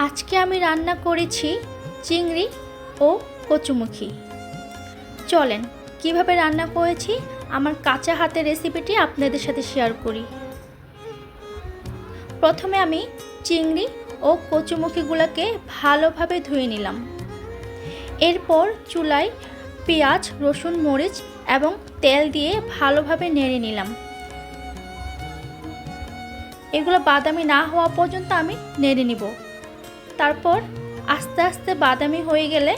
আজকে আমি রান্না করেছি চিংড়ি ও কচুমুখী। চলেন কিভাবে রান্না করেছি আমার কাঁচা হাতের রেসিপিটি আপনাদের সাথে শেয়ার করি। প্রথমে আমি চিংড়ি ও কচুমুখীগুলোকে ভালোভাবে ধুয়ে নিলাম। এরপর চুলায় পেঁয়াজ, রসুন, মরিচ এবং তেল দিয়ে ভালোভাবে নেড়ে নিলাম। এগুলো বাদামি না হওয়া পর্যন্ত আমি নেড়ে নিব। তারপর আস্তে আস্তে বাদামি হয়ে গেলে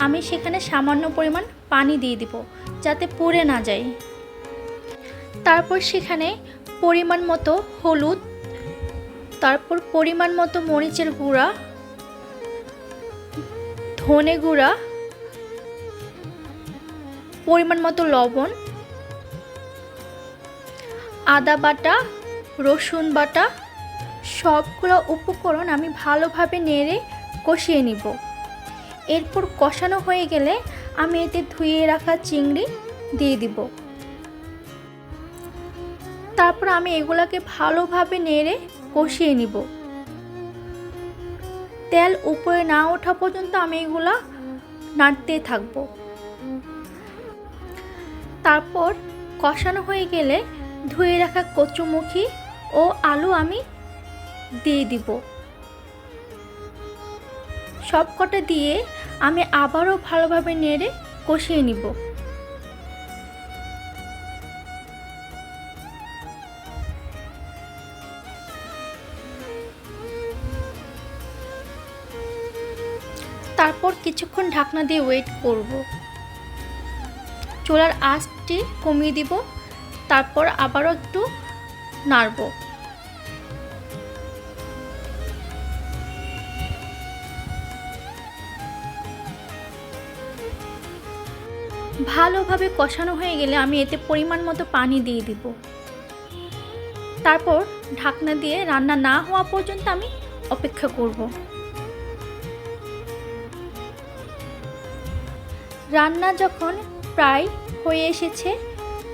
আমি সেখানে সামান্য পরিমাণ পানি দিয়ে দিব যাতে পুড়ে না যায়। তারপর সেখানে পরিমাণ মতো হলুদ, তারপর পরিমাণ মতো মরিচের গুঁড়া, ধনে গুঁড়া, পরিমাণ মতো লবণ, আদা বাটা, রসুন বাটা, সবগুলো উপকরণ আমি ভালোভাবে নেড়ে কষিয়ে নিব। এরপর কষানো হয়ে গেলে আমি এতে ধুয়ে রাখা চিংড়ি দিয়ে দিব। তারপর আমি এগুলাকে ভালোভাবে নেড়ে কষিয়ে নিব। তেল উপরে না ওঠা পর্যন্ত আমি এগুলা নাড়তে থাকব। তারপর কষানো হয়ে গেলে ধুয়ে রাখা কচুমুখী ও আলু আমি দিয়ে দিব। সবকটা দিয়ে আমি আবারও ভালোভাবে নেড়ে কষিয়ে নিব। তারপর কিছুক্ষণ ঢাকনা দিয়ে ওয়েট করব। চুলার আঁচটি কমিয়ে দিব। তারপর আবারও একটু নাড়ব। ভালোভাবে কষানো হয়ে গেলে আমি এতে পরিমাণ মতো পানি দিয়ে দিব। তারপর ঢাকনা দিয়ে রান্না না হওয়া পর্যন্ত আমি অপেক্ষা করব। রান্না যখন প্রায় হয়ে এসেছে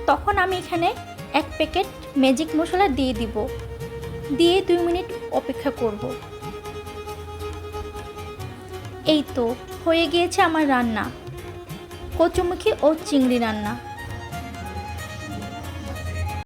তখন আমি এখানে 1 প্যাকেট ম্যাজিক মশলা দিয়ে দিব। দিয়ে 2 মিনিট অপেক্ষা করব। এই তো হয়ে গিয়েছে আমার রান্না, কচুমুখী ও চিংড়ি রান্না।